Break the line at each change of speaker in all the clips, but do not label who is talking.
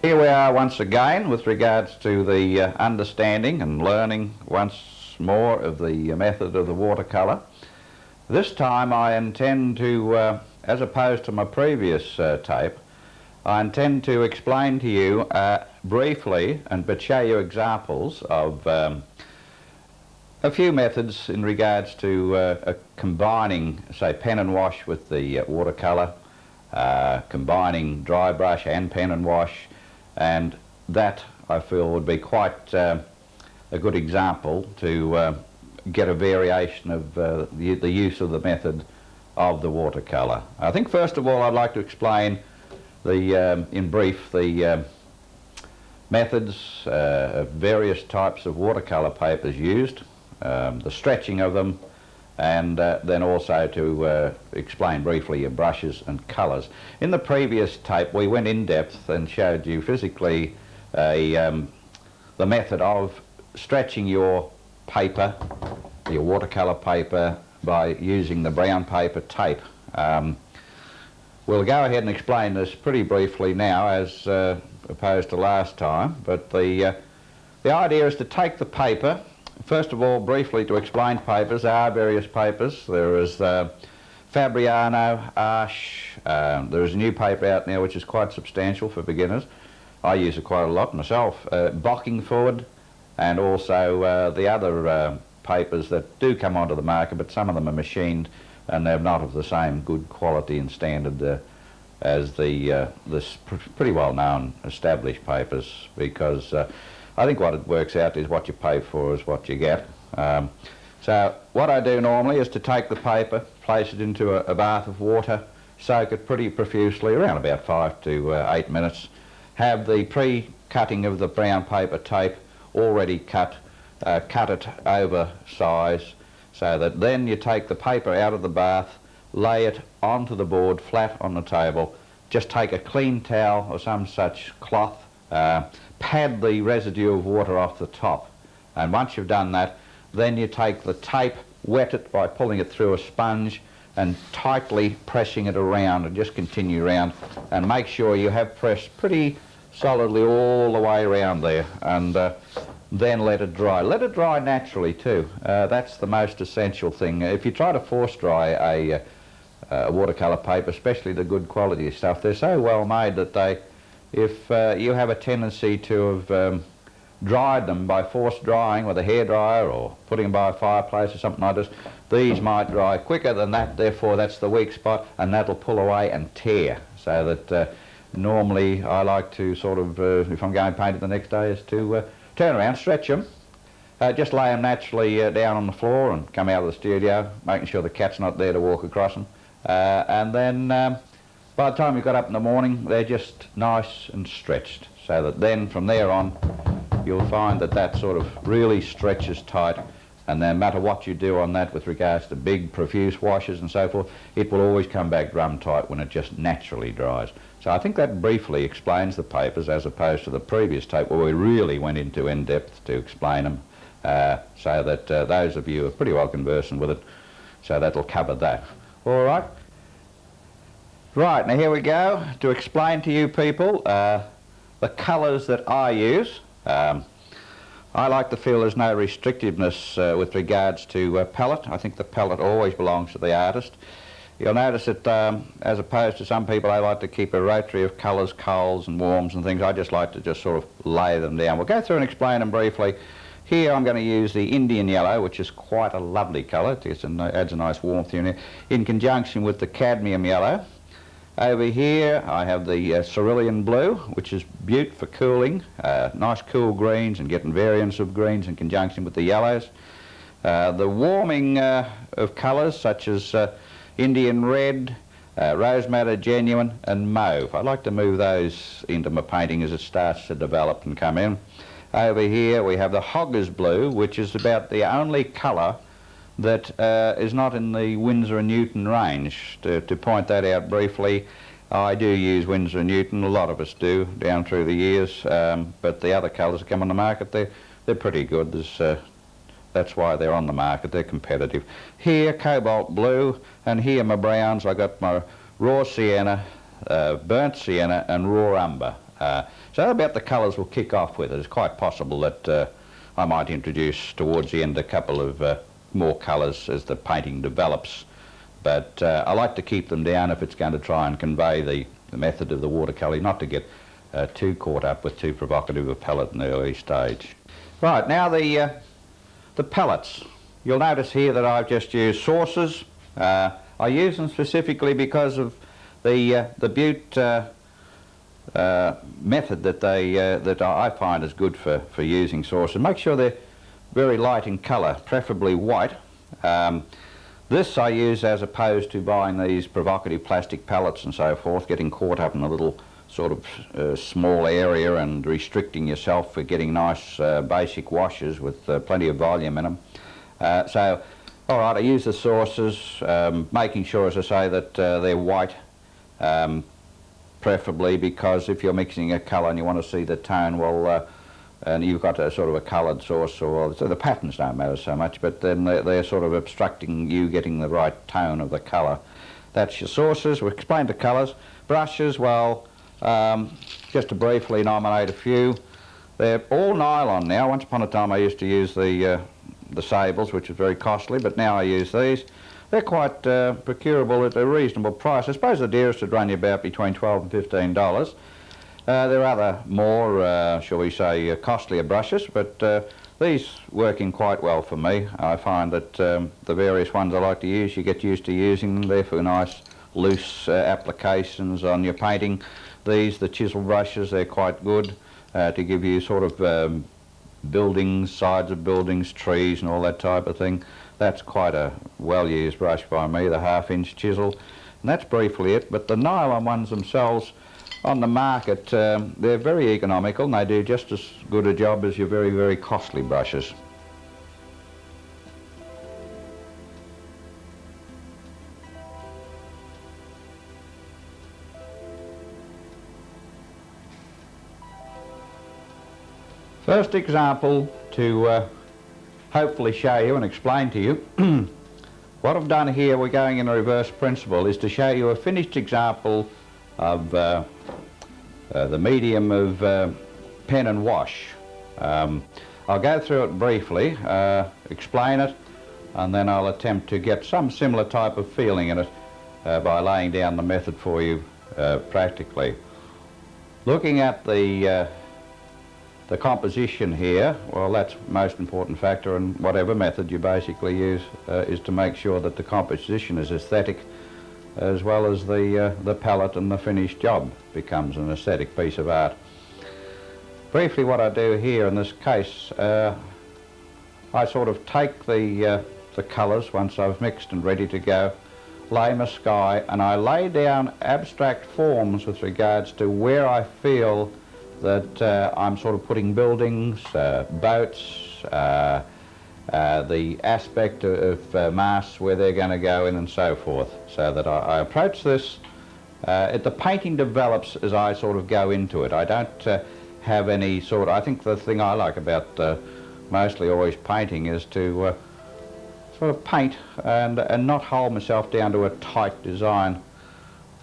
Here we are once again with regards to the understanding and learning once more of the method of the watercolour. This time I intend to, as opposed to my previous tape, I intend to explain to you briefly but show you examples of a few methods in regards to combining, say, pen and wash with the watercolour, combining dry brush and pen and wash, and that I feel would be quite a good example to get a variation of the use of the method of the watercolour. I think first of all I'd like to explain in brief the methods of various types of watercolour papers used, the stretching of them, and then also to explain briefly your brushes and colours. In the previous tape we went in depth and showed you physically the method of stretching your paper, your watercolour paper, by using the brown paper tape. We'll go ahead and explain this pretty briefly now as opposed to last time, but the idea is to take the paper. First of all, briefly to explain papers, there are various papers. There is Fabriano, Arche, there is a new paper out now which is quite substantial for beginners. I use it quite a lot myself. Bockingford, and also the other papers that do come onto the market, but some of them are machined and they're not of the same good quality and standard as this pretty well known established papers, because I think what it works out is what you pay for is what you get. So what I do normally is to take the paper, place it into a bath of water, soak it pretty profusely, around about 5 to 8 minutes, have the pre-cutting of the brown paper tape already cut, cut it over size, so that then you take the paper out of the bath, lay it onto the board flat on the table, just take a clean towel or some such cloth, pad the residue of water off the top, and once you've done that, then you take the tape, wet it by pulling it through a sponge and tightly pressing it around, and just continue around and make sure you have pressed pretty solidly all the way around there, and then let it dry. Let it dry naturally too. That's the most essential thing. If you try to force dry a watercolour paper, especially the good quality stuff, they're so well made that they, if you have a tendency to have dried them by forced drying with a hairdryer or putting them by a fireplace or something like this, these might dry quicker than that, therefore that's the weak spot, and that'll pull away and tear. So that normally I like to sort of, if I'm going to paint it the next day, is to turn around, stretch them, just lay them naturally down on the floor and come out of the studio, making sure the cat's not there to walk across them, and then by the time you got up in the morning, they're just nice and stretched, so that then from there on you'll find that that sort of really stretches tight, and no matter what you do on that with regards to big profuse washes and so forth, it will always come back drum tight when it just naturally dries. So I think that briefly explains the papers, as opposed to the previous tape where we really went into in depth to explain them, so that those of you who are pretty well conversant with it, so that'll cover that. All right. Right, now here we go to explain to you people the colours that I use. I like to feel there's no restrictiveness with regards to palette. I think the palette always belongs to the artist. You'll notice that as opposed to some people, I like to keep a rotary of colours, coals and warms and things. I just like to just sort of lay them down. We'll go through and explain them briefly. Here I'm going to use the Indian yellow, which is quite a lovely colour. It adds a nice warmth in it, in conjunction with the cadmium yellow. Over here I have the cerulean blue, which is beaut for cooling, nice cool greens and getting variants of greens in conjunction with the yellows. The warming of colours such as Indian red, rose madder, genuine and mauve. I like to move those into my painting as it starts to develop and come in. Over here we have the Hoggers blue, which is about the only colour that is not in the Winsor and Newton range. To point that out briefly, I do use Winsor and Newton, a lot of us do down through the years, but the other colours that come on the market, they're pretty good. That's why they're on the market, they're competitive. Here, cobalt blue, and here my browns. I got my raw sienna, burnt sienna and raw umber. So about the colours we'll kick off with. It's quite possible that I might introduce towards the end a couple of more colours as the painting develops, but I like to keep them down if it's going to try and convey the method of the watercolour, not to get too caught up with too provocative a palette in the early stage. Right, now the palettes. You'll notice here that I've just used saucers. I use them specifically because of the Butte method that I find is good for using saucers. Make sure they're very light in colour, preferably white. This I use as opposed to buying these provocative plastic palettes and so forth, getting caught up in a little sort of small area and restricting yourself for getting nice basic washes with plenty of volume in them. So, all right, I use the saucers, making sure, as I say, that they're white, preferably, because if you're mixing a colour and you want to see the tone, well, and you've got a sort of a coloured sauce, so the patterns don't matter so much, but then they're sort of obstructing you getting the right tone of the colour. That's your saucers. We've explained the colours. Brushes, well, just to briefly nominate a few, they're all nylon now. Once upon a time I used to use the sables, which is very costly, but now I use these. They're quite procurable at a reasonable price. I suppose the dearest would run you about between $12 and $15. There are other more, shall we say, costlier brushes, but these working quite well for me. I find that the various ones I like to use, you get used to using them. They're for nice loose applications on your painting. These, the chisel brushes, they're quite good to give you sort of buildings, sides of buildings, trees and all that type of thing. That's quite a well-used brush by me, the half-inch chisel. And that's briefly it, but the nylon ones themselves, on the market, they're very economical and they do just as good a job as your very, very costly brushes. First example to hopefully show you and explain to you. What I've done here, we're going in a reverse principle, is to show you a finished example of the medium of pen and wash. I'll go through it briefly, explain it, and then I'll attempt to get some similar type of feeling in it by laying down the method for you practically. Looking at the composition here, well, that's the most important factor in whatever method you basically use, is to make sure that the composition is aesthetic, as well as the palette and the finished job becomes an aesthetic piece of art. Briefly, what I do here in this case, I sort of take the colours once I've mixed and ready to go, lay my sky, and I lay down abstract forms with regards to where I feel that I'm sort of putting buildings, boats, the aspect of masts, where they're going to go in and so forth, so that I approach this. The painting develops as I sort of go into it. I don't have any sort of, I think the thing I like about mostly always painting is to sort of paint and not hold myself down to a tight design.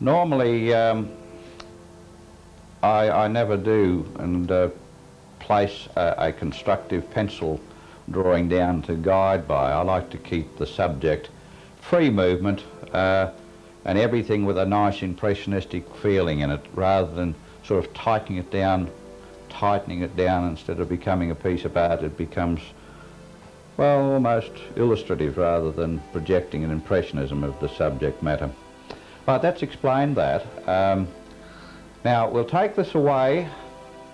Normally I never do and place a constructive pencil drawing down to guide by. I like to keep the subject free movement and everything with a nice impressionistic feeling in it, rather than sort of tightening it down instead of becoming a piece of art. It becomes, well, almost illustrative rather than projecting an impressionism of the subject matter. Right, that's explained that. Now we'll take this away.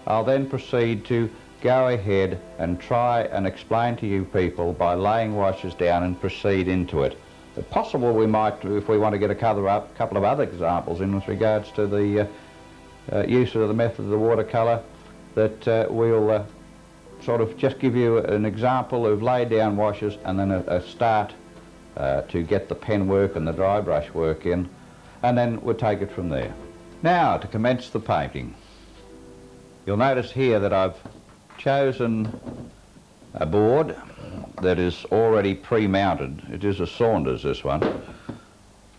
I'll then proceed to go ahead and try and explain to you people by laying washes down and proceed into it. possible we might, if we want to get a couple of other examples in with regards to the use of the method of the watercolour, that we'll sort of just give you an example of laid down washes and then a start to get the pen work and the dry brush work in, and then we'll take it from there. Now to commence the painting. You'll notice here that I've chosen a board that is already pre-mounted. It is a Saunders, this one.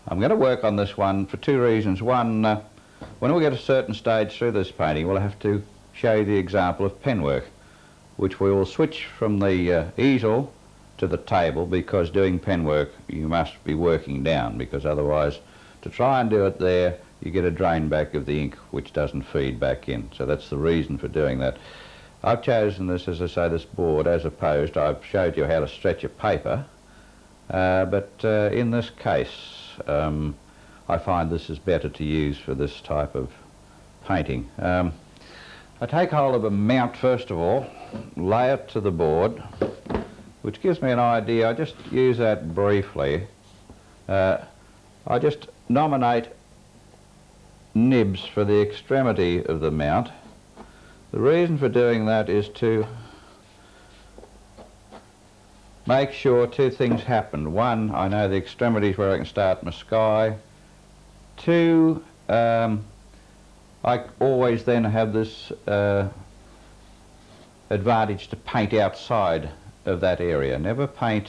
I'm going to work on this one for two reasons. One, when we get a certain stage through this painting, we'll have to show you the example of pen work, which we will switch from the easel to the table, because doing pen work you must be working down, because otherwise to try and do it there you get a drain back of the ink which doesn't feed back in. So that's the reason for doing that. I've chosen this, as I say, this board, as opposed, I've showed you how to stretch a paper, but in this case I find this is better to use for this type of painting. I take hold of a mount first of all, lay it to the board, which gives me an idea. I just use that briefly. I just nominate nibs for the extremity of the mount. The reason for doing that is to make sure two things happen. One, I know the extremities where I can start my sky. Two, I always then have this advantage to paint outside of that area. Never paint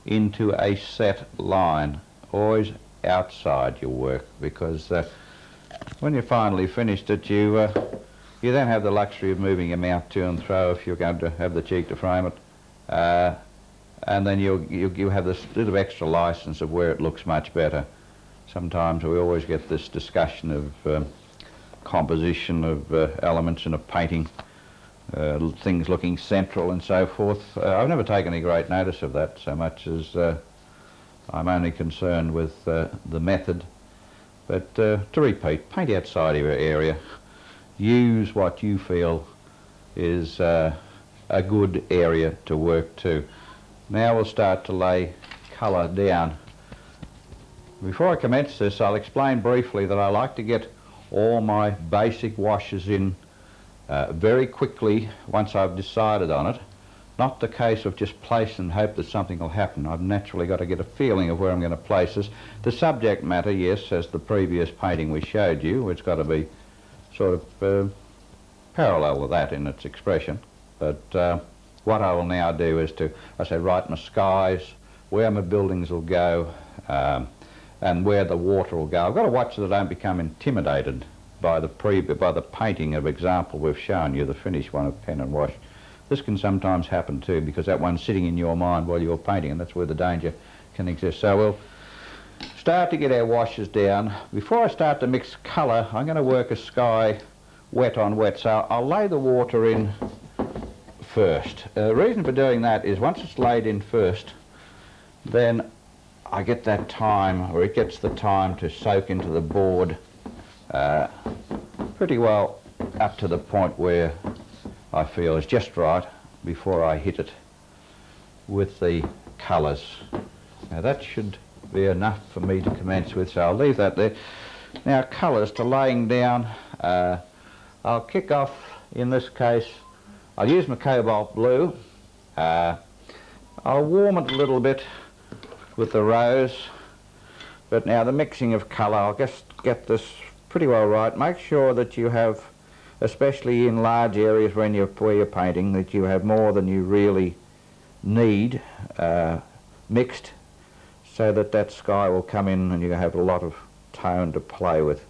into a set line, always outside your work, because when you're finally finished it, you then have the luxury of moving your mount to and fro if you're going to have the cheek to frame it, and then you have this little extra license of where it looks much better. Sometimes we always get this discussion of composition of elements in a painting, things looking central and so forth. I've never taken any great notice of that, so much as I'm only concerned with the method. But to repeat, paint outside of your area. Use what you feel is a good area to work to. Now we'll start to lay colour down. Before I commence this, I'll explain briefly that I like to get all my basic washes in very quickly once I've decided on it. Not the case of just place and hope that something will happen. I've naturally got to get a feeling of where I'm going to place this. The subject matter, yes, as the previous painting we showed you, it's got to be sort of parallel with that in its expression. But what I will now do is to, write my skies, where my buildings will go, and where the water will go. I've got to watch that I don't become intimidated by the painting of example we've shown you, the finished one of pen and wash. This can sometimes happen too, because that one's sitting in your mind while you're painting, and that's where the danger can exist. So we'll start to get our washes down. Before I start to mix colour, I'm going to work a sky wet on wet. So I'll lay the water in first. The reason for doing that is once it's laid in first, then I get that time, or it gets the time to soak into the board pretty well up to the point where I feel is just right before I hit it with the colours. Now that should be enough for me to commence with, so I'll leave that there. Now colours, to laying down, I'll kick off, in this case, I'll use my cobalt blue. I'll warm it a little bit with the rose, but now the mixing of colour, I'll just get this pretty well right. Make sure that you have, especially in large areas where you're painting, that you have more than you really need mixed, so that that sky will come in and you have a lot of tone to play with.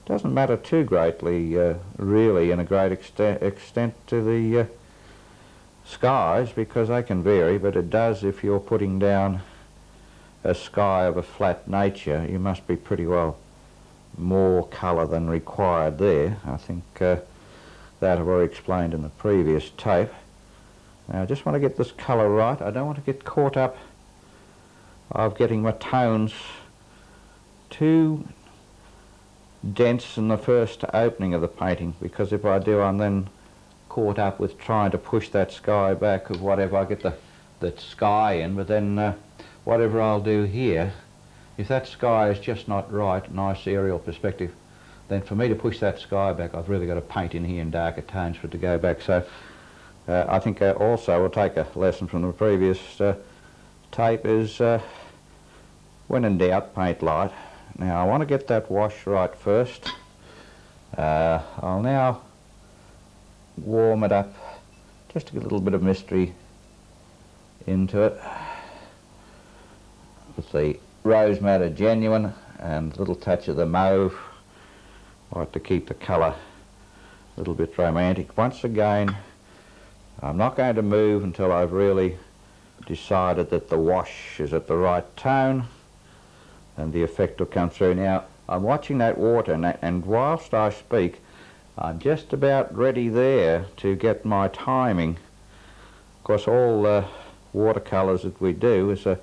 Doesn't matter too greatly, really, in a great extent to the skies, because they can vary, but it does if you're putting down a sky of a flat nature. You must be pretty well more colour than required there. I think that I've already explained in the previous tape. Now I just want to get this colour right. I don't want to get caught up of getting my tones too dense in the first opening of the painting, because if I do, I'm then caught up with trying to push that sky back of whatever I get the sky in, but then whatever I'll do here, if that sky is just not right, nice aerial perspective, then for me to push that sky back, I've really got to paint in here in darker tones for it to go back. So I think also we'll take a lesson from the previous tape is when in doubt, paint light. Now I want to get that wash right first. I'll now warm it up just to get a little bit of mystery into it with the rose madder genuine and a little touch of the mauve. I like to keep the colour a little bit romantic. Once again, I'm not going to move until I've really decided that the wash is at the right tone and the effect will come through. Now I'm watching that water and whilst I speak I'm just about ready there to get my timing. Of course all watercolours that we do is a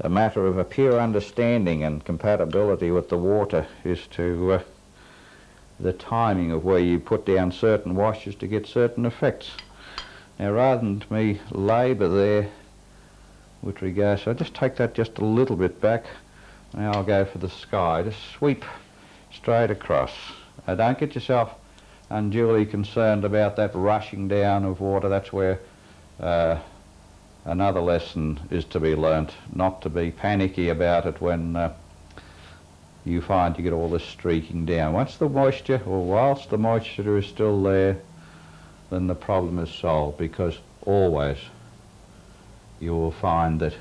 matter of a pure understanding and compatibility with the water is to the timing of where you put down certain washes to get certain effects. Now rather than me labour there with regards, so I'll just take that just a little bit back. Now I'll go for the sky, just sweep straight across. Don't get yourself unduly concerned about that rushing down of water. That's where another lesson is to be learnt, not to be panicky about it when you find you get all this streaking down. Once the moisture, or whilst the moisture is still there, then the problem is solved, because always you will find that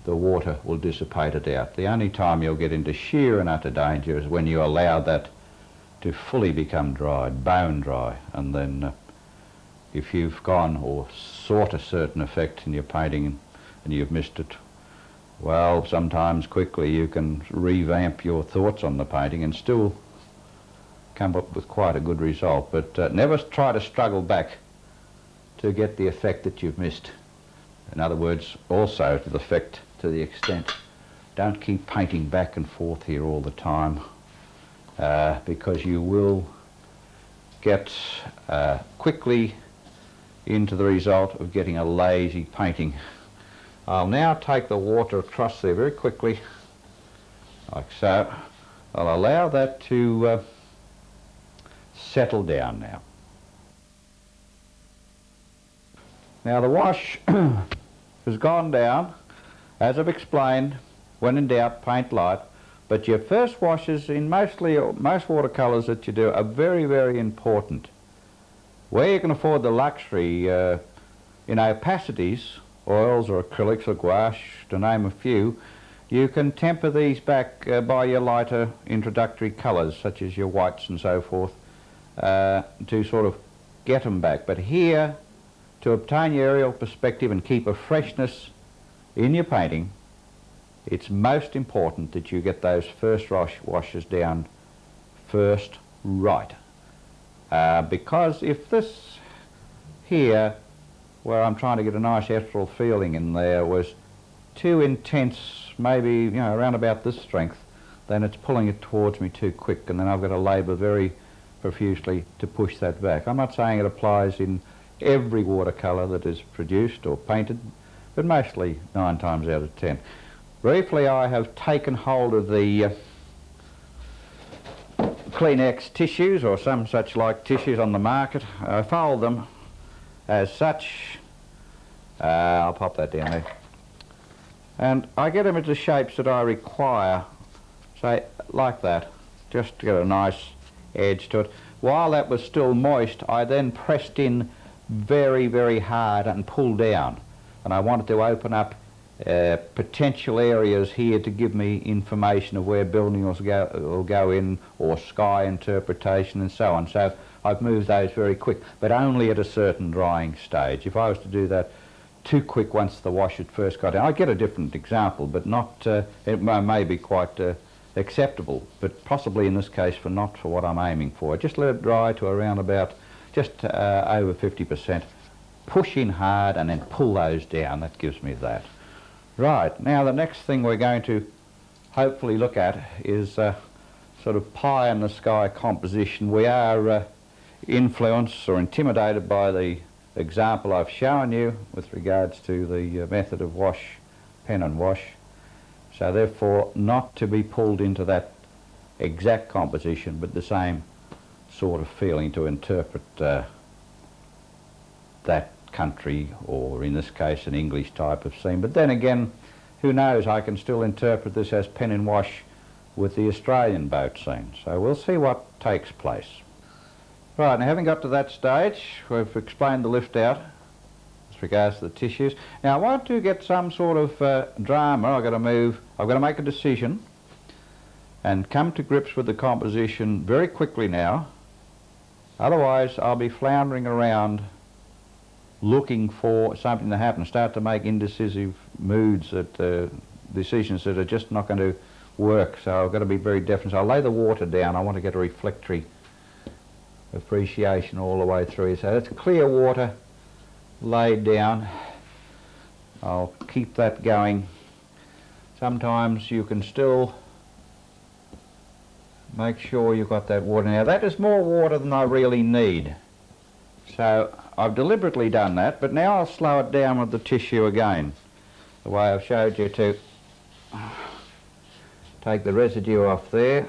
the water will dissipate it out. The only time you'll get into sheer and utter danger is when you allow that to fully become dried, bone dry, and then if you've gone or sought a certain effect in your painting and you've missed it, well, sometimes quickly you can revamp your thoughts on the painting and still come up with quite a good result. But never try to struggle back to get the effect that you've missed. In other words, also to the effect to the extent, don't keep painting back and forth here all the time, because you will get quickly into the result of getting a lazy painting. I'll now take the water across there very quickly, like so. I'll allow that to settle down now. Now the wash has gone down, as I've explained. When in doubt, paint light. But your first washes in most watercolours that you do are very, very important. Where you can afford the luxury, in opacities, oils or acrylics or gouache, to name a few, you can temper these back by your lighter introductory colours, such as your whites and so forth, to sort of get them back. But here, to obtain your aerial perspective and keep a freshness in your painting, it's most important that you get those first washes down first right. Because if this here, where I'm trying to get a nice ethereal feeling in there, was too intense, maybe around about this strength, then it's pulling it towards me too quick, and then I've got to labour very profusely to push that back. I'm not saying it applies in every watercolour that is produced or painted, but mostly 9 times out of 10. Briefly, I have taken hold of the Kleenex tissues, or some such like tissues on the market. I fold them as such. I'll pop that down there. And I get them into shapes that I require, say like that, just to get a nice edge to it. While that was still moist, I then pressed in very, very hard and pulled down. And I wanted to open up potential areas here to give me information of where building will go in, or sky interpretation and so on. So I've moved those very quick, but only at a certain drying stage. If I was to do that too quick once the wash had first got in, I'd get a different example, but not, it may be quite acceptable, but possibly in this case not for what I'm aiming for. Just let it dry to around about just over 50%. Push in hard and then pull those down. That gives me that. Right, now the next thing we're going to hopefully look at is sort of pie in the sky composition. We are influenced or intimidated by the example I've shown you with regards to the method of wash pen and wash, so therefore not to be pulled into that exact composition, but the same sort of feeling to interpret that country, or in this case an English type of scene. But then again, who knows, I can still interpret this as pen and wash with the Australian boat scene. So we'll see what takes place. Right, now having got to that stage, we've explained the lift out as regards to the tissues. Now I want to get some sort of drama. I've got to make a decision and come to grips with the composition very quickly now. Otherwise I'll be floundering around looking for something to happen, start to make indecisive moods, decisions that are just not going to work. So I've got to be very definite. So I'll lay the water down. I want to get a reflectory appreciation all the way through. So that's clear water laid down. I'll keep that going. Sometimes you can still make sure you've got that water. Now that is more water than I really need. So I've deliberately done that, but now I'll slow it down with the tissue again, the way I've showed you, to take the residue off there,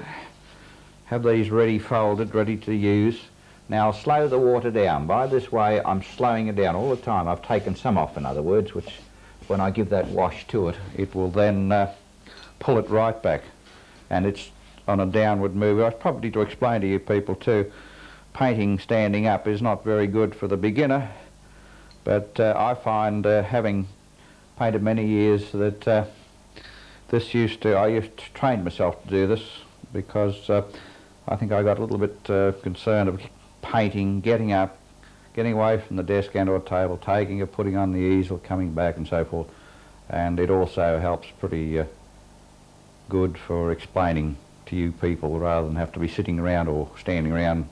have these ready folded, ready to use. Now I'll slow the water down. By this way I'm slowing it down all the time. I've taken some off, in other words, which when I give that wash to it, it will then pull it right back, and it's on a downward move. I probably to explain to you people too, painting standing up is not very good for the beginner, but I find, having painted many years, that I used to train myself to do this, because I think I got a little bit concerned of painting, getting up, getting away from the desk and or table, taking it, putting on the easel, coming back and so forth. And it also helps pretty good for explaining to you people, rather than have to be sitting around or standing around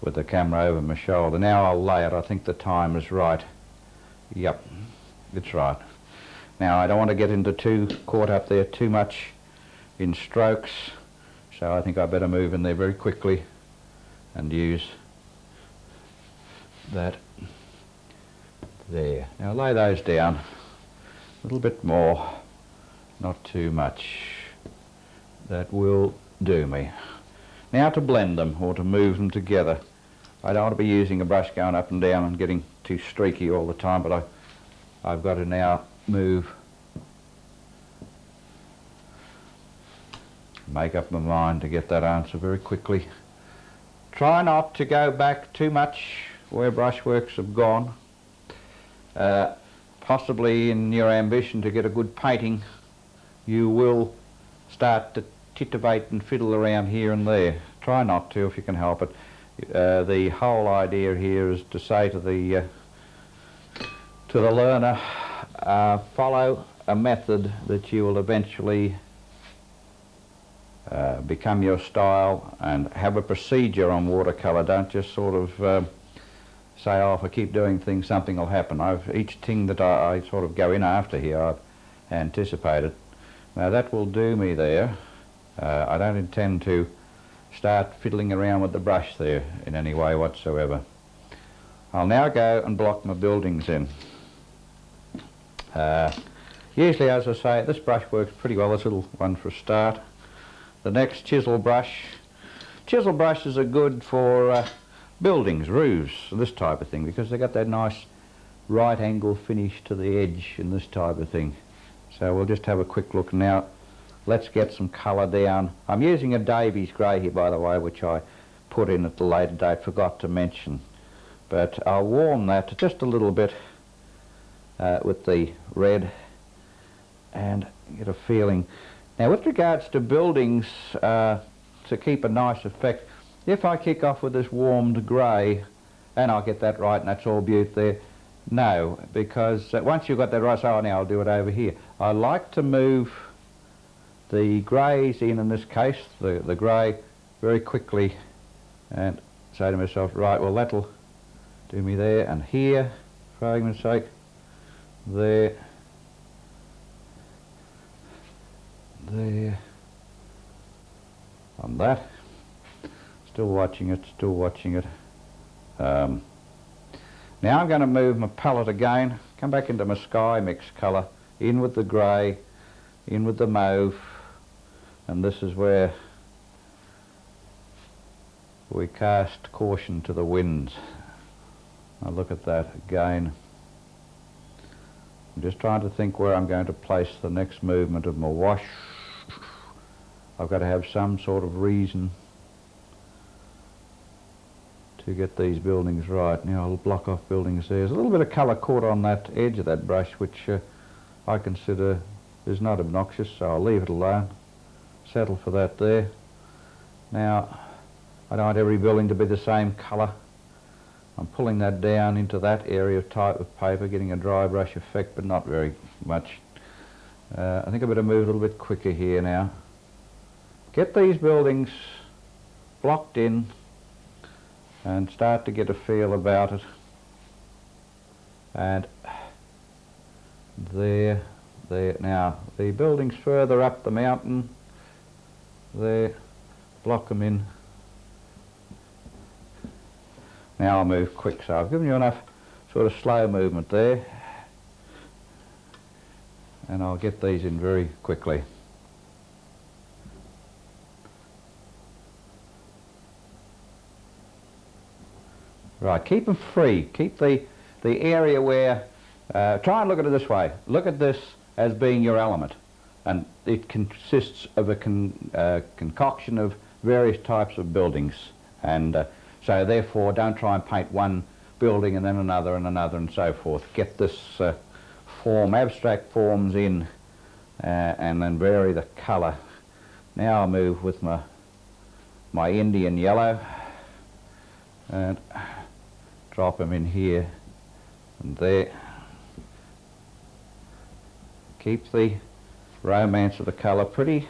with the camera over my shoulder. Now I'll lay it. I think the time is right. Yep, it's right. Now I don't want to get caught up there too much in strokes, so I think I better move in there very quickly and use that there. Now lay those down a little bit more, not too much. That will do me. Now to blend them, or to move them together. I don't want to be using a brush going up and down and getting too streaky all the time, but I've got to now move, make up my mind to get that answer very quickly. Try not to go back too much where brushworks have gone. Possibly in your ambition to get a good painting, you will start to titivate and fiddle around here and there. Try not to if you can help it. The whole idea here is to say to the learner, follow a method that you will eventually become your style, and have a procedure on watercolour. Don't just sort of say, oh, if I keep doing things, something will happen. Each thing that I sort of go in after here, I've anticipated. Now that will do me there. I don't intend to start fiddling around with the brush there in any way whatsoever. I'll now go and block my buildings in. Usually, as I say, this brush works pretty well, this little one for a start. The next chisel brush. Chisel brushes are good for buildings, roofs, this type of thing, because they got that nice right angle finish to the edge and this type of thing. So we'll just have a quick look now. Let's get some colour down. I'm using a Davies grey here, by the way, which I put in at the later date, forgot to mention. But I'll warm that just a little bit with the red and get a feeling. Now with regards to buildings, to keep a nice effect, if I kick off with this warmed grey, and I'll get that right and that's all beaut there, no, because once you've got that right, so now I'll do it over here. I like to move the greys in this case, the grey, very quickly, and say to myself, right, well that'll do me there and here, for argument's sake, there, on that. Still watching it, still watching it. Now I'm going to move my palette again, come back into my sky mix colour, in with the grey, in with the mauve, and this is where we cast caution to the winds. Now look at that again. I'm just trying to think where I'm going to place the next movement of my wash. I've got to have some sort of reason to get these buildings right. Now I'll block off buildings there. There's a little bit of colour caught on that edge of that brush, which I consider is not obnoxious, so I'll leave it alone. Settle for that there. Now, I don't want every building to be the same colour. I'm pulling that down into that area of type of paper, getting a dry brush effect, but not very much. I think I better move a little bit quicker here now. Get these buildings blocked in and start to get a feel about it. And there. Now, the buildings further up the mountain, there, block them in. Now I'll move quick, so I've given you enough sort of slow movement there, and I'll get these in very quickly. Right, keep them free. Keep the area where, try and look at it this way. Look at this as being your element, and it consists of a concoction of various types of buildings, and so therefore don't try and paint one building and then another and so forth. Get this form, abstract forms in, and then vary the colour. Now I'll move with my Indian yellow and drop them in here and there. Keep the romance of the colour pretty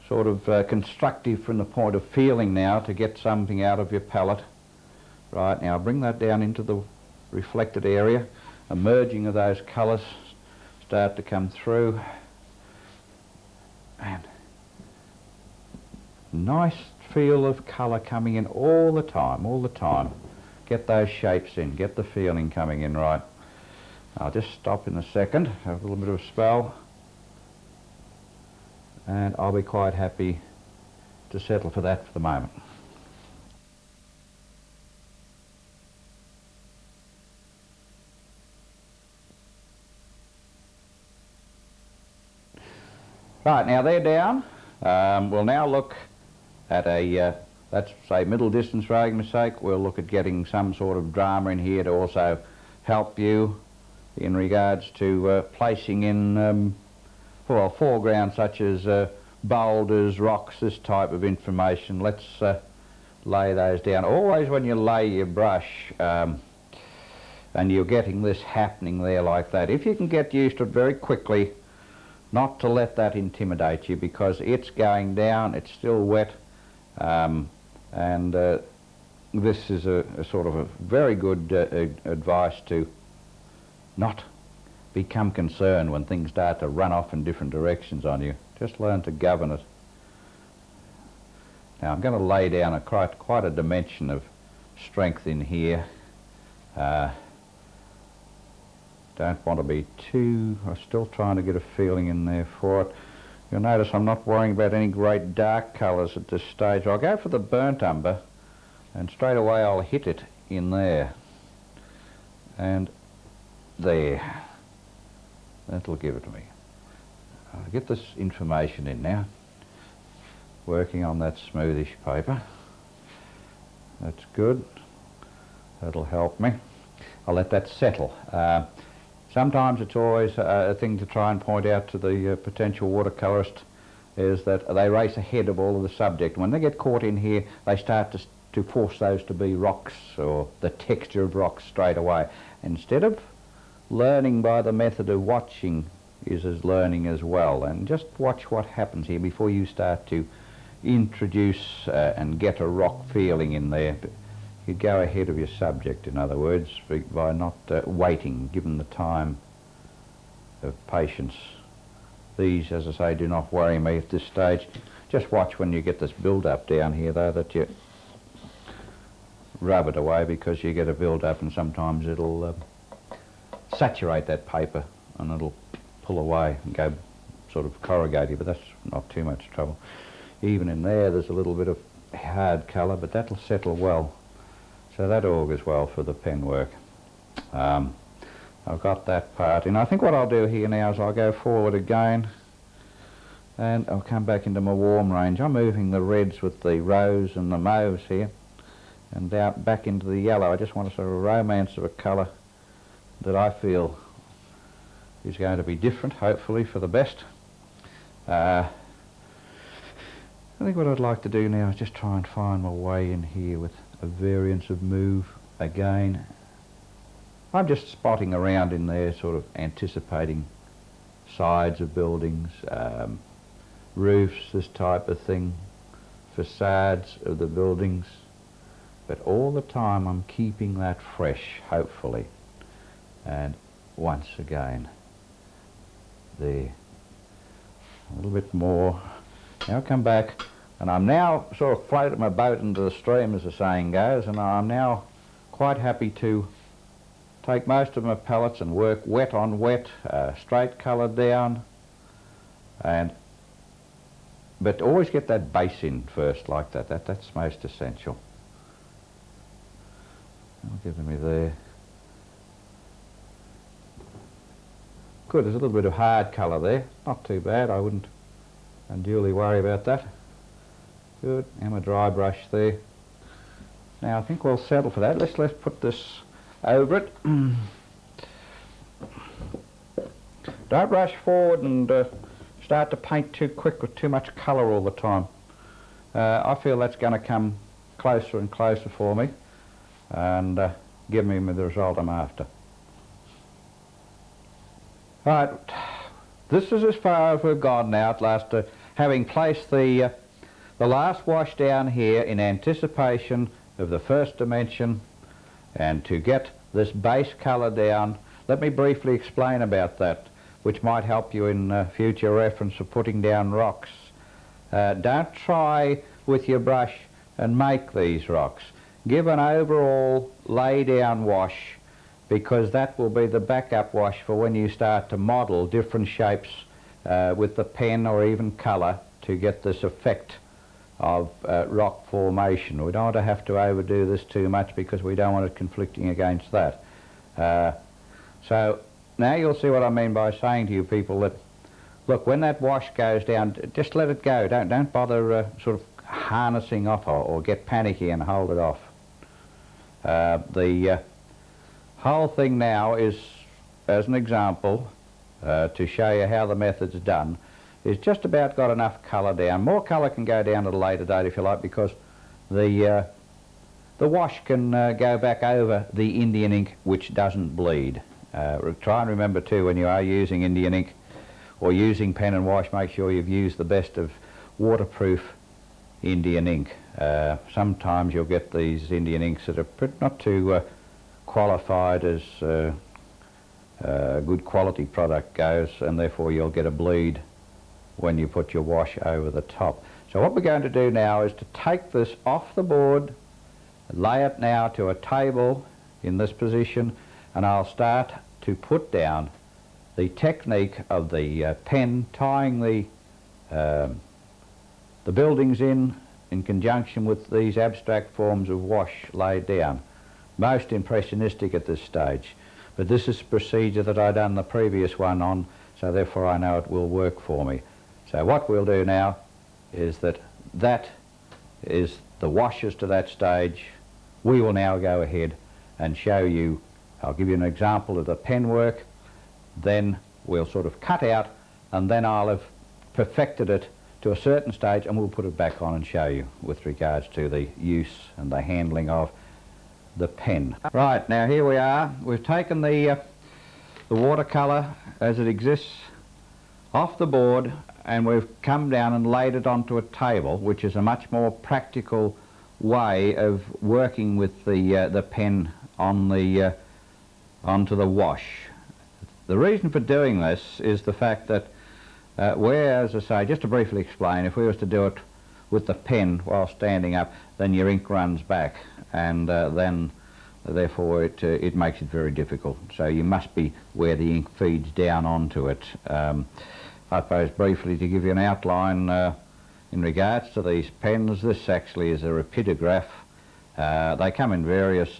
sort of constructive from the point of feeling now to get something out of your palette. Right, now bring that down into the reflected area. A merging of those colours start to come through. And nice feel of colour coming in all the time. Get those shapes in, get the feeling coming in right. I'll just stop in a second, have a little bit of a spell, and I'll be quite happy to settle for that for the moment. Right, now they're down. We'll now look at a, let's say middle distance for argument's sake. We'll look at getting some sort of drama in here to also help you in regards to placing in for a foreground such as boulders, rocks, this type of information. Let's lay those down. Always when you lay your brush and you're getting this happening there like that, if you can get used to it very quickly, not to let that intimidate you, because it's going down, it's still wet, and this is a sort of a very good advice to not become concerned when things start to run off in different directions on you. Just learn to govern it. Now I'm going to lay down quite a dimension of strength in here. Don't want to be too, I'm still trying to get a feeling in there for it. You'll notice I'm not worrying about any great dark colours at this stage. I'll go for the burnt umber and straight away I'll hit it in there. And there. That'll give it to me. I'll get this information in now. Working on that smoothish paper. That's good. That'll help me. I'll let that settle. Sometimes it's always a thing to try and point out to the potential watercolourist is that they race ahead of all of the subject. When they get caught in here, they start to force those to be rocks or the texture of rocks straight away. Instead of learning by the method of watching is as learning as well, and just watch what happens here before you start to introduce and get a rock feeling in there. You go ahead of your subject, in other words, by not waiting, given the time of patience. These, as I say, do not worry me at this stage. Just watch when you get this build-up down here, though, that you rub it away, because you get a build-up and sometimes it'll saturate that paper and it'll pull away and go sort of corrugated, but that's not too much trouble. Even in there's a little bit of hard colour, but that'll settle well. So that augurs well for the pen work. I've got that part in. I think what I'll do here now is I'll go forward again and I'll come back into my warm range. I'm moving the reds with the rose and the mauves here and out back into the yellow. I just want a sort of romance of a colour that I feel is going to be different, hopefully for the best. I think what I'd like to do now is just try and find my way in here with a variance of move again. I'm just spotting around in there, sort of anticipating sides of buildings, roofs, this type of thing, facades of the buildings, but all the time I'm keeping that fresh, hopefully. And once again, there, a little bit more. Now come back, and I'm now sort of floating my boat into the stream, as the saying goes, and I'm now quite happy to take most of my palettes and work wet on wet, straight colour down, but always get that base in first like that. That's most essential. I'll give me there. Good, there's a little bit of hard colour there. Not too bad, I wouldn't unduly worry about that. Good, and my dry brush there. Now I think we'll settle for that. Let's put this over it. Don't rush forward and start to paint too quick with too much colour all the time. I feel that's going to come closer and closer for me and give me the result I'm after. Right, this is as far as we've gone now at last, having placed the last wash down here in anticipation of the first dimension. And to get this base colour down, let me briefly explain about that, which might help you in future reference for putting down rocks. Don't try with your brush and make these rocks. Give an overall lay down wash, because that will be the backup wash for when you start to model different shapes with the pen or even colour to get this effect of rock formation. We don't want to have to overdo this too much because we don't want it conflicting against that. So now you'll see what I mean by saying to you people that, look, when that wash goes down, just let it go. Don't bother sort of harnessing off or get panicky and hold it off. The whole thing now is, as an example, to show you how the method's done, is just about got enough colour down. More colour can go down at a later date if you like, because the wash can go back over the Indian ink, which doesn't bleed. Try and remember too, when you are using Indian ink or using pen and wash, make sure you've used the best of waterproof Indian ink. Sometimes you'll get these Indian inks that are not too qualified as good quality product goes, and therefore you'll get a bleed when you put your wash over the top. So what we're going to do now is to take this off the board, lay it now to a table in this position, and I'll start to put down the technique of the pen tying the buildings in conjunction with these abstract forms of wash laid down. Most impressionistic at this stage, but this is a procedure that I've done the previous one on, so therefore I know it will work for me. So what we'll do now is that is the washes to that stage. We will now go ahead and show you, I'll give you an example of the pen work, then we'll sort of cut out, and then I'll have perfected it to a certain stage and we'll put it back on and show you with regards to the use and the handling of the pen. Right, now here we are. We've taken the watercolour as it exists off the board, and we've come down and laid it onto a table, which is a much more practical way of working with the pen on onto the wash. The reason for doing this is the fact that where, as I say, just to briefly explain, if we was to do it with the pen while standing up, then your ink runs back, and then therefore it makes it very difficult. So you must be where the ink feeds down onto it. I suppose briefly to give you an outline in regards to these pens, this actually is a rapidograph. They come in various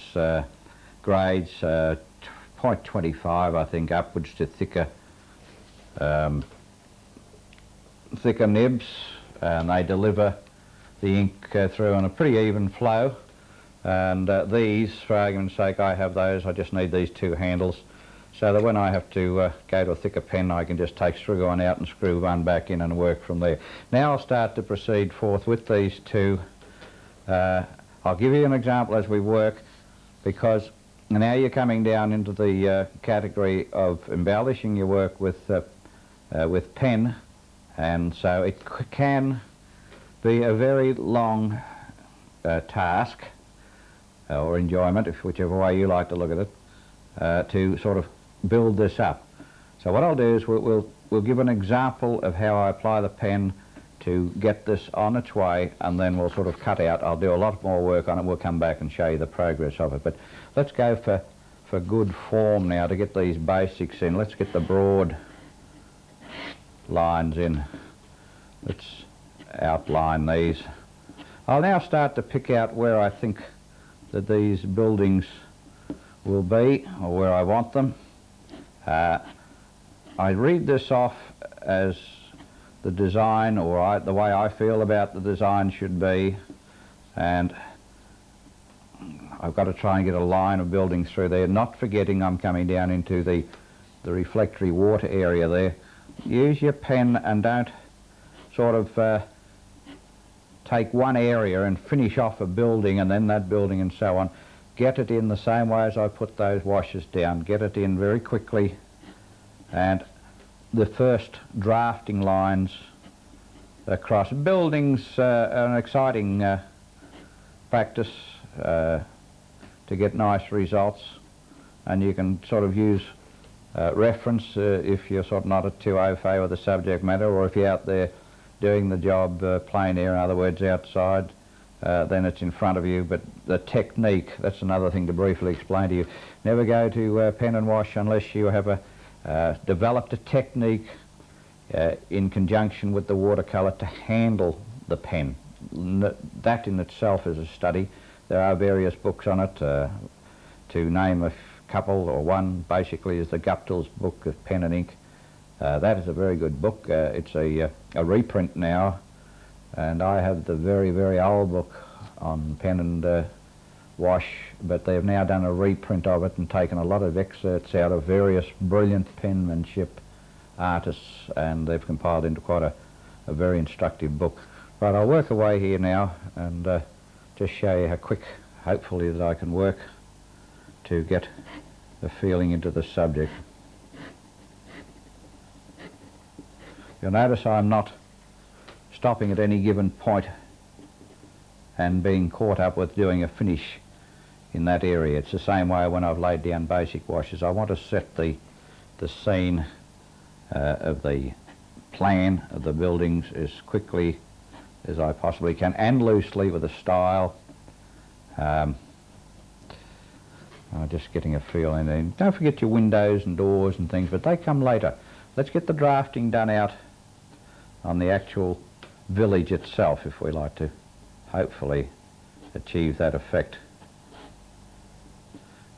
grades, 0.25 I think upwards to thicker nibs, and they deliver the ink through in a pretty even flow. And these, for argument's sake, I have those. I just need these two handles so that when I have to go to a thicker pen, I can just take screw one out and screw one back in and work from there. Now I'll start to proceed forth with these two. I'll give you an example as we work, because now you're coming down into the category of embellishing your work with pen, and so it can be a very long task or enjoyment, whichever way you like to look at it, to sort of build this up. So what I'll do is we'll give an example of how I apply the pen to get this on its way, and then we'll sort of cut out. I'll do a lot more work on it. We'll come back and show you the progress of it. But let's go for good form now to get these basics in. Let's get the broad lines in. Let's outline these. I'll now start to pick out where I think that these buildings will be, or where I want them. I read this off as the design, or the way I feel about the design should be, and I've got to try and get a line of buildings through there, not forgetting I'm coming down into the reflectory water area there. Use your pen and don't sort of take one area and finish off a building and then that building and so on. Get it in the same way as I put those washes down. Get it in very quickly, and the first drafting lines across buildings are an exciting practice to get nice results, and you can sort of use reference if you're sort of not too au fait with the subject matter, or if you're out there doing the job plein air, in other words outside, then it's in front of you. But the technique, that's another thing to briefly explain to you. Never go to pen and wash unless you have developed a technique in conjunction with the watercolour to handle the pen. That in itself is a study. There are various books on it. To name a couple, or one basically, is the Guptill's book of pen and ink. That is a very good book. It's a reprint now, and I have the very, very old book on pen and wash, but they've now done a reprint of it and taken a lot of excerpts out of various brilliant penmanship artists, and they've compiled into quite a very instructive book. Right, I'll work away here now and just show you how quick, hopefully, that I can work to get the feeling into the subject. You'll notice I'm not stopping at any given point and being caught up with doing a finish in that area. It's the same way when I've laid down basic washes. I want to set the scene of the plan of the buildings as quickly as I possibly can, and loosely with a style. I'm just getting a feel in there. Don't forget your windows and doors and things, but they come later. Let's get the drafting done out on the actual village itself, if we like to hopefully achieve that effect.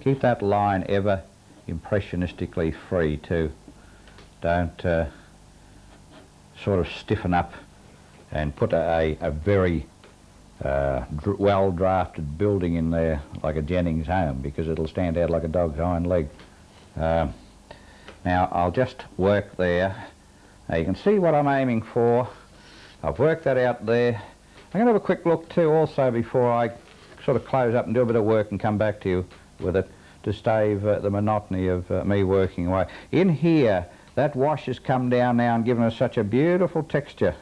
Keep that line ever impressionistically free too. Don't sort of stiffen up and put a very well drafted building in there like a Jennings home, because it'll stand out like a dog's hind leg. Now I'll just work there. Now you can see what I'm aiming for. I've worked that out there. I'm going to have a quick look too also before I sort of close up and do a bit of work and come back to you with it, to stave the monotony of me working away. In here, that wash has come down now and given us such a beautiful texture,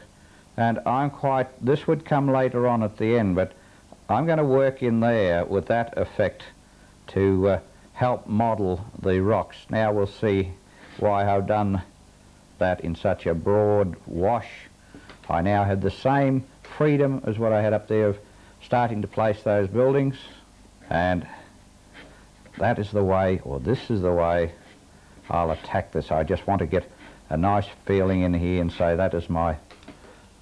and this would come later on at the end, but I'm going to work in there with that effect to help model the rocks. Now we'll see why I've done that in such a broad wash. I now have the same freedom as what I had up there of starting to place those buildings, and that is the way, or this is the way I'll attack this. I just want to get a nice feeling in here and say that is my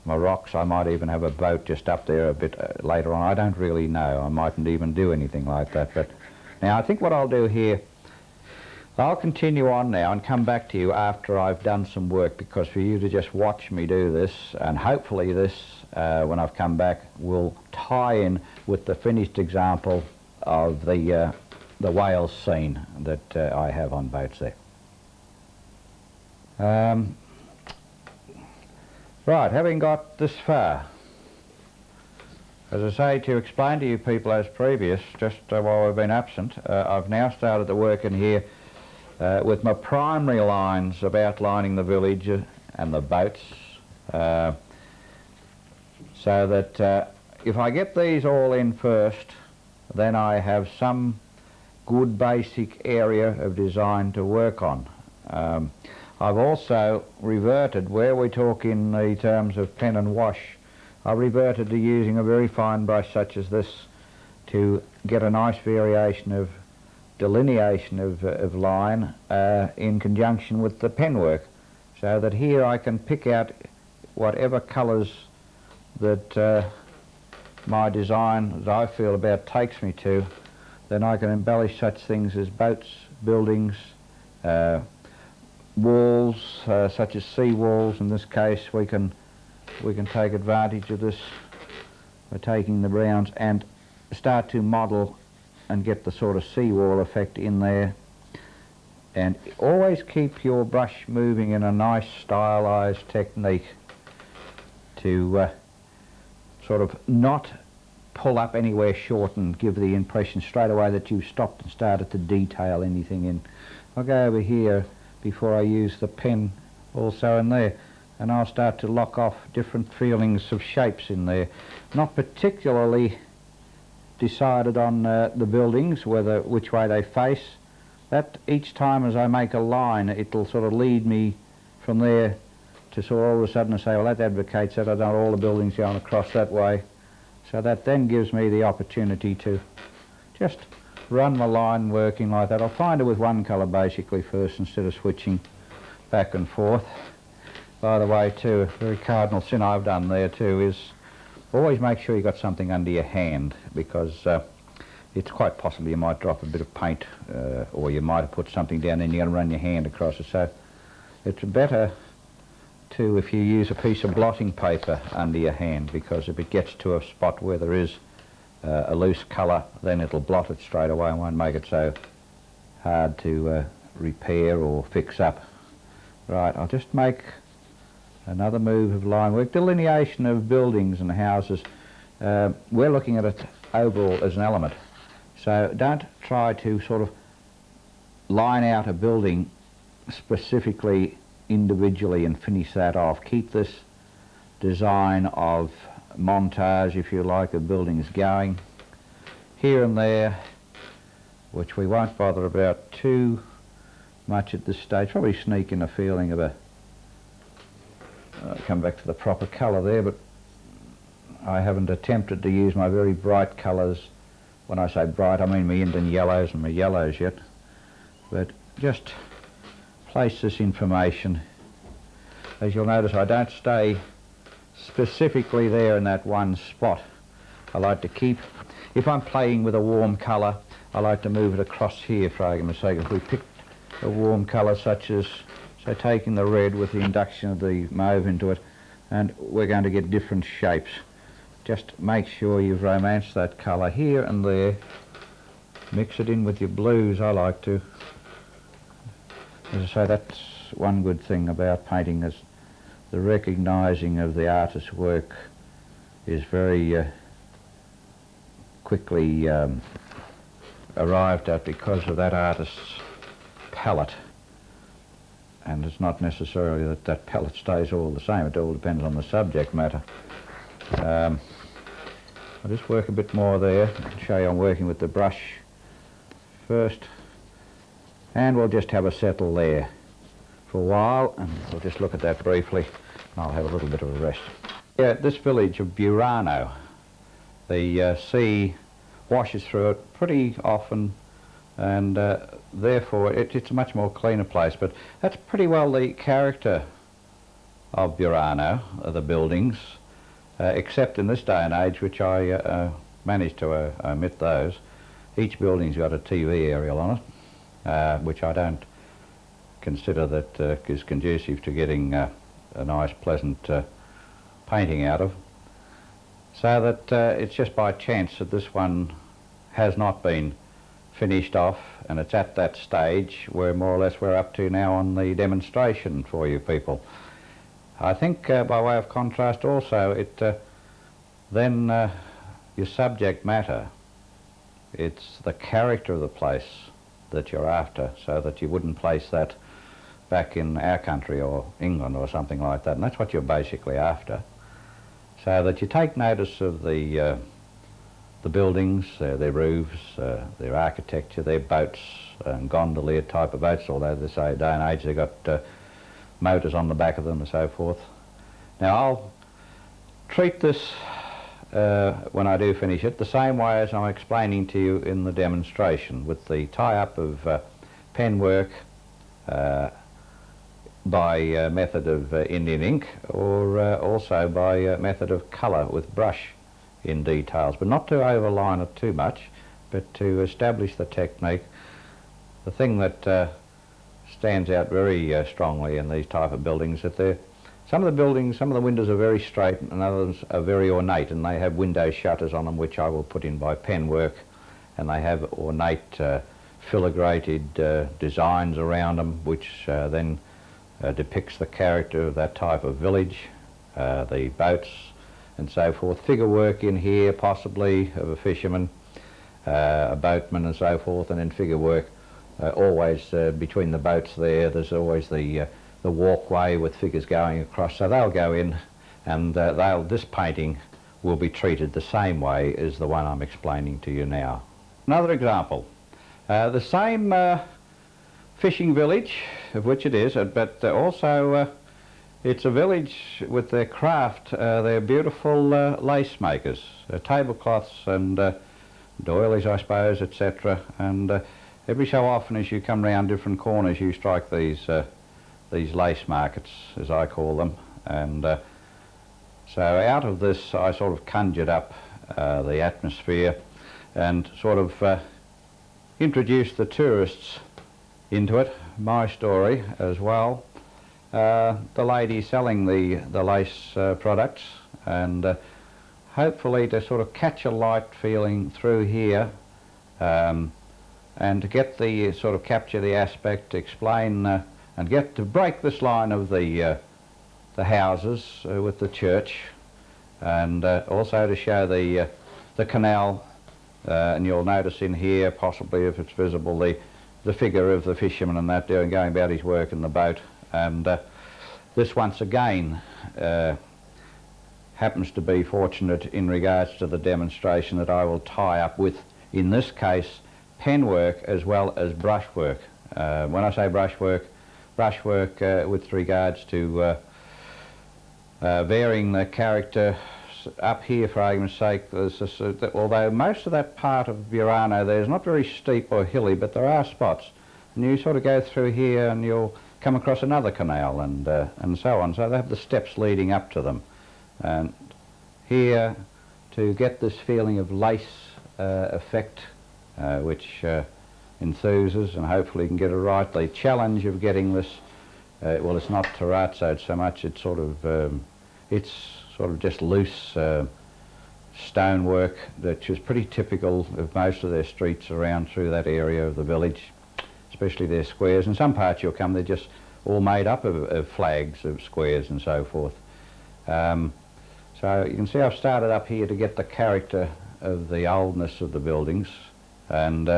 rocks. I might even have a boat just up there a bit later on. I don't really know. I mightn't even do anything like that. But now I think what I'll do here, I'll continue on now and come back to you after I've done some work, because for you to just watch me do this, and hopefully this, when I've come back, will tie in with the finished example of the whales scene that I have on boats there. Right, having got this far, as I say, to explain to you people as previous, just while we've been absent, I've now started to work in here with my primary lines of outlining the village and the boats, so that if I get these all in first, then I have some good basic area of design to work on. I've also reverted, where we talk in the terms of pen and wash, I've reverted to using a very fine brush such as this to get a nice variation of delineation of line in conjunction with the pen work, so that here I can pick out whatever colours that my design, as I feel about, takes me to. Then I can embellish such things as boats, buildings, walls, such as sea walls. In this case we can take advantage of this by taking the browns and start to model and get the sort of seawall effect in there. And always keep your brush moving in a nice stylized technique to sort of not pull up anywhere short and give the impression straight away that you've stopped and started to detail anything in. I'll go over here before I use the pen also in there, and I'll start to lock off different feelings of shapes in there. Not particularly decided on the buildings, which way they face. That each time as I make a line, it'll sort of lead me from there to sort of all of a sudden say, well, that advocates that I don't all the buildings going across that way. So that then gives me the opportunity to just run my line working like that. I'll find it with one colour basically first instead of switching back and forth. By the way too, a very cardinal sin I've done there too is always make sure you've got something under your hand, because it's quite possible you might drop a bit of paint or you might have put something down and you're going to run your hand across it. So it's better to, if you use a piece of blotting paper under your hand, because if it gets to a spot where there is a loose colour, then it'll blot it straight away and won't make it so hard to repair or fix up. Right, I'll just make another move of line work. Delineation of buildings and houses, we're looking at it overall as an element. So don't try to sort of line out a building specifically individually and finish that off. Keep this design of montage, if you like, of buildings going here and there, which we won't bother about too much at this stage. Probably sneak in a feeling of a come back to the proper colour there, but I haven't attempted to use my very bright colours. When I say bright, I mean my Indian yellows and my yellows yet, but just place this information. As you'll notice, I don't stay specifically there in that one spot. I like to keep, if I'm playing with a warm colour, I like to move it across here, for argument's sake. If we pick a warm colour such as, so taking the red with the induction of the mauve into it, and we're going to get different shapes. Just make sure you've romanced that colour here and there. Mix it in with your blues, I like to. As I say, that's one good thing about painting, is the recognising of the artist's work is very quickly arrived at because of that artist's palette. And it's not necessarily that that palette stays all the same, it all depends on the subject matter. I'll just work a bit more there and show you I'm working with the brush first, and we'll just have a settle there for a while, and we'll just look at that briefly and I'll have a little bit of a rest. Yeah, this village of Burano, the sea washes through it pretty often and therefore it's a much more cleaner place. But that's pretty well the character of Burano, the buildings, except in this day and age, which I managed to omit those. Each building's got a TV aerial on it, which I don't consider that is conducive to getting a nice, pleasant painting out of. So that it's just by chance that this one has not been finished off, and it's at that stage where more or less we're up to now on the demonstration for you people. I think by way of contrast also, then your subject matter, it's the character of the place that you're after, so that you wouldn't place that back in our country or England or something like that, and that's what you're basically after. So that you take notice of the buildings, their roofs, their architecture, their boats, and gondolier type of boats, although this day and age they've got motors on the back of them and so forth. Now I'll treat this, when I do finish it, the same way as I'm explaining to you in the demonstration, with the tie-up of pen work by method of Indian ink, or also by method of colour with brush in details, but not to overline it too much, but to establish the technique. The thing that stands out very strongly in these type of buildings that some of the windows are very straight and others are very ornate, and they have window shutters on them which I will put in by pen work, and they have ornate filigrated designs around them, which then depicts the character of that type of village, the boats and so forth. Figure work in here possibly of a fisherman, a boatman and so forth, and then figure work always between the boats there's always the walkway with figures going across, so they'll go in, and this painting will be treated the same way as the one I'm explaining to you now. Another example, the same fishing village, of which it is, but also it's a village with their craft, they're beautiful lace makers, tablecloths and doilies I suppose, etc. And every so often as you come round different corners you strike these lace markets, as I call them, and so out of this I sort of conjured up the atmosphere and sort of introduced the tourists into it, my story as well. The lady selling the lace products, and hopefully to sort of catch a light feeling through here, and to get the sort of capture the aspect, explain and get to break this line of the houses with the church, and also to show the canal, and you'll notice in here, possibly if it's visible, the figure of the fisherman and that going about his work in the boat. And this once again happens to be fortunate in regards to the demonstration that I will tie up with, in this case, pen work as well as brushwork. When I say brushwork with regards to varying the character. Up here, for argument's sake, although most of that part of Burano there's not very steep or hilly, but there are spots, and you sort of go through here and you'll come across another canal and so on. So they have the steps leading up to them, and here to get this feeling of lace effect, which enthuses, and hopefully you can get it right. The challenge of getting this, well, it's not terrazzo so much. It's sort of just loose stonework, which is pretty typical of most of their streets around through that area of the village, especially their squares. In some parts you'll come, they're just all made up of flags, of squares and so forth. So you can see I've started up here to get the character of the oldness of the buildings, and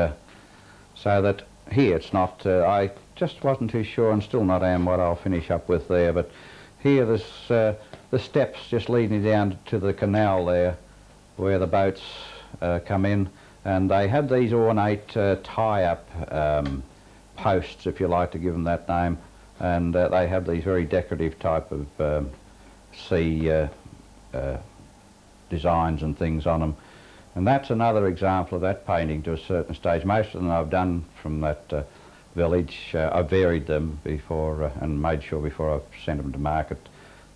so that here it's not, I just wasn't too sure, and still not am, what I'll finish up with there, but here there's the steps just leading down to the canal there where the boats come in, and they have these ornate tie-up posts, if you like to give them that name, and they have these very decorative type of sea designs and things on them, And that's another example of that painting to a certain stage. Most of them I've done from that village. I've varied them before and made sure before I've sent them to market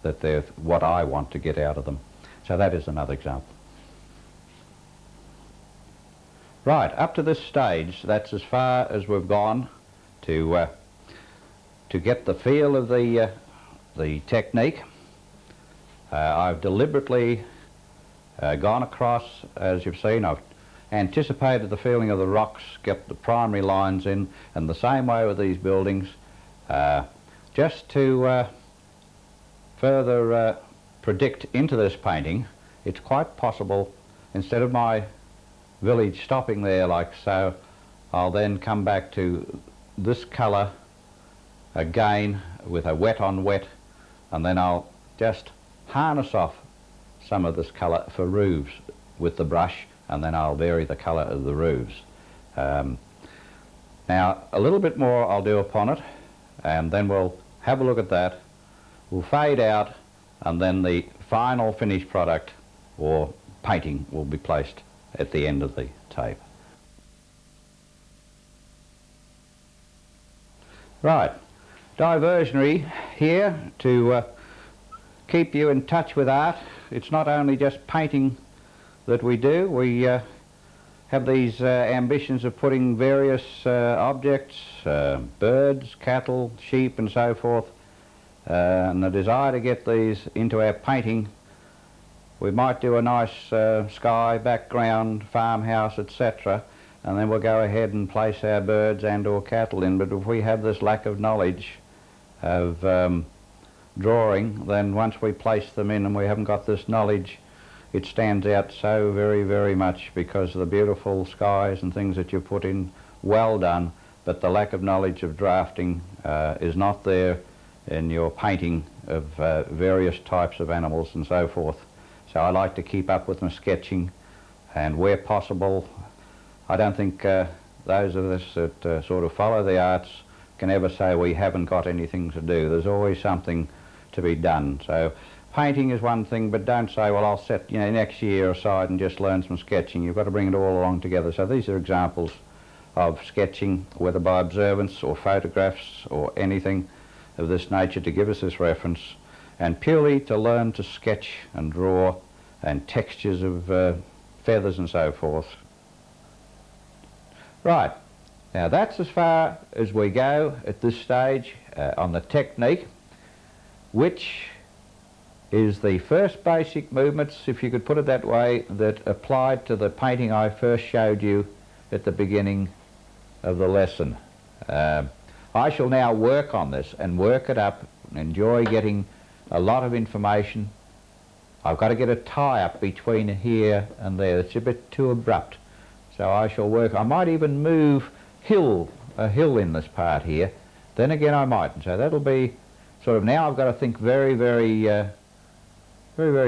that they're what I want to get out of them. So that is another example. Right, up to this stage, that's as far as we've gone to get the feel of the technique. I've deliberately gone across, as you've seen, I've anticipated the feeling of the rocks, get the primary lines in, and the same way with these buildings, just to further predict into this painting. It's quite possible, instead of my village stopping there like so, I'll then come back to this colour again with a wet on wet, and then I'll just harness off some of this colour for roofs with the brush, and then I'll vary the colour of the roofs. Now a little bit more I'll do upon it, and then we'll have a look at that. We'll fade out, and then the final finished product or painting will be placed at the end of the tape. Right, diversionary here to keep you in touch with art. It's not only just painting that we do. We have these ambitions of putting various objects, birds, cattle, sheep and so forth, and the desire to get these into our painting. We might do a nice sky background, farmhouse, etc., and then we'll go ahead and place our birds and or cattle in. But if we have this lack of knowledge of drawing, then once we place them in and we haven't got this knowledge, it stands out so very, very much because of the beautiful skies and things that you put in, well done, but the lack of knowledge of drafting is not there in your painting of various types of animals and so forth. So I like to keep up with my sketching, and where possible, I don't think those of us that sort of follow the arts can ever say we haven't got anything to do. There's always something to be done. So painting is one thing, but don't say, well, I'll set next year aside and just learn some sketching. You've got to bring it all along together. So these are examples of sketching, whether by observance or photographs or anything of this nature, to give us this reference, and purely to learn to sketch and draw and textures of feathers and so forth. Right, now that's as far as we go at this stage on the technique, which is the first basic movements, if you could put it that way, that applied to the painting I first showed you at the beginning of the lesson. I shall now work on this and work it up and enjoy getting a lot of information. I've got to get a tie-up between here and there. It's a bit too abrupt. So I shall work. I might even move a hill in this part here. Then again I mightn't. So that'll be sort of, now I've got to think very, very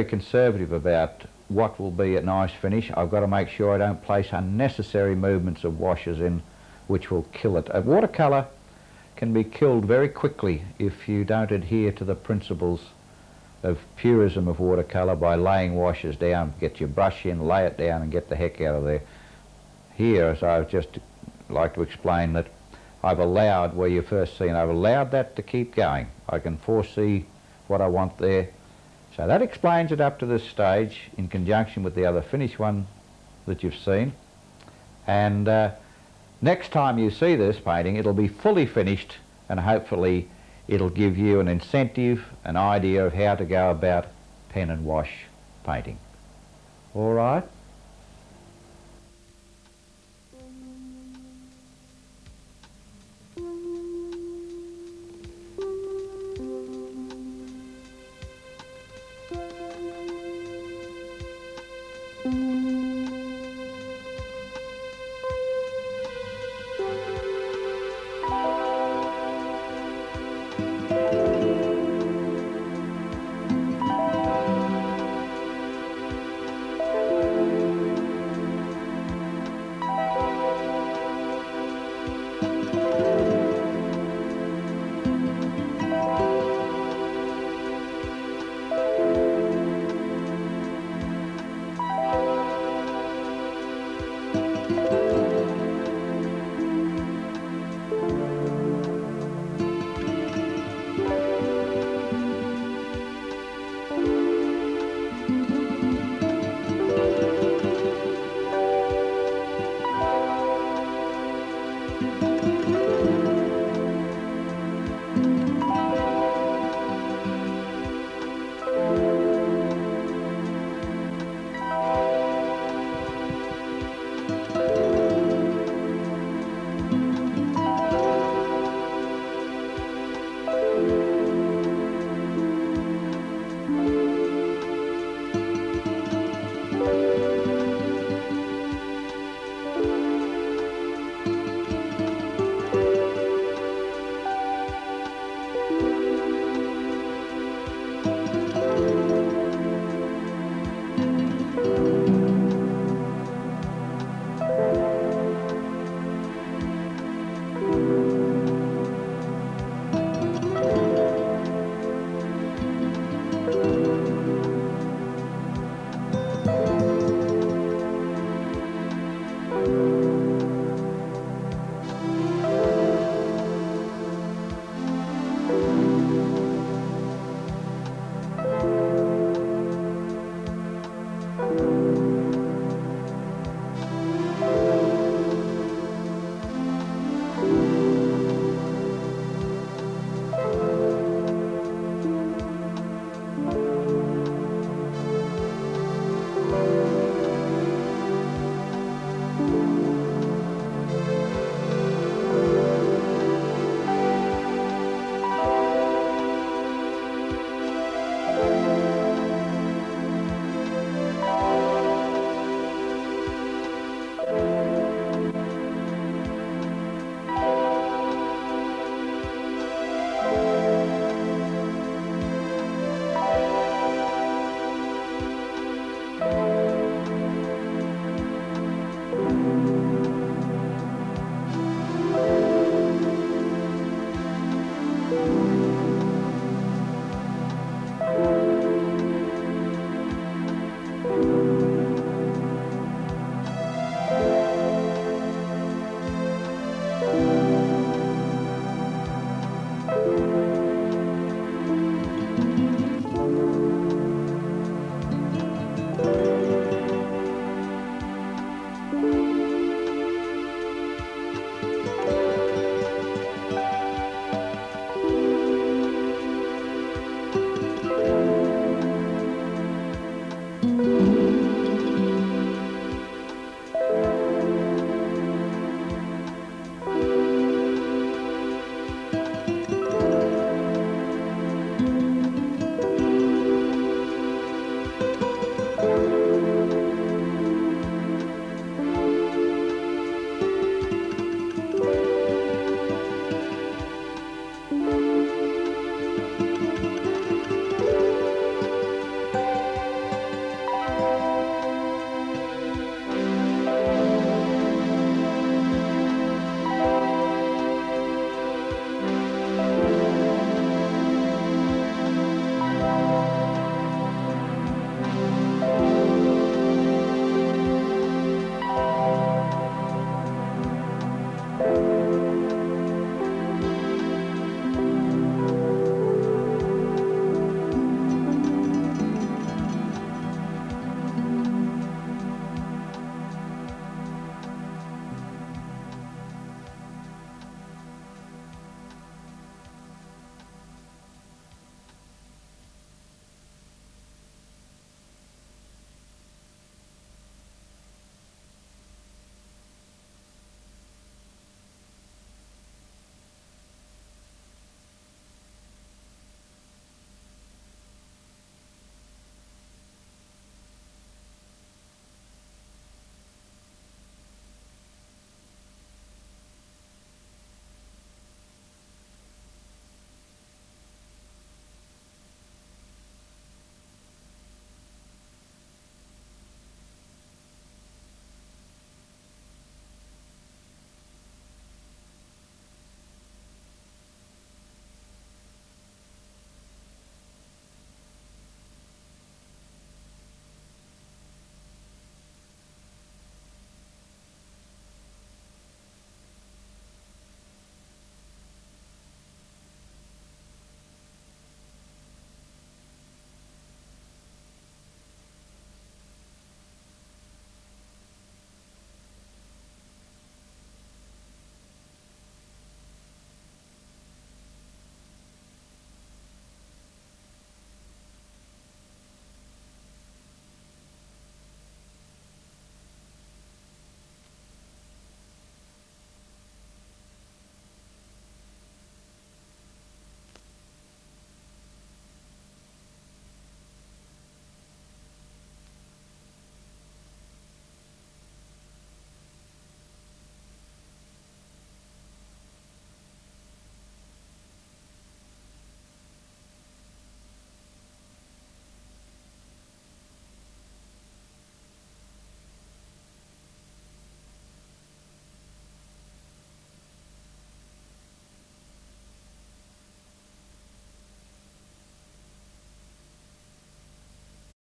conservative about what will be a nice finish. I've got to make sure I don't place unnecessary movements of washes in which will kill it. A watercolour can be killed very quickly if you don't adhere to the principles of purism of watercolour by laying washes down. Get your brush in, lay it down and get the heck out of there. Here, as I've just like to explain, that I've allowed, where you first seen, I've allowed that to keep going. I can foresee what I want there. So that explains it up to this stage in conjunction with the other finished one that you've seen. And next time you see this painting, it'll be fully finished, and hopefully it'll give you an incentive, an idea of how to go about pen and wash painting. All right?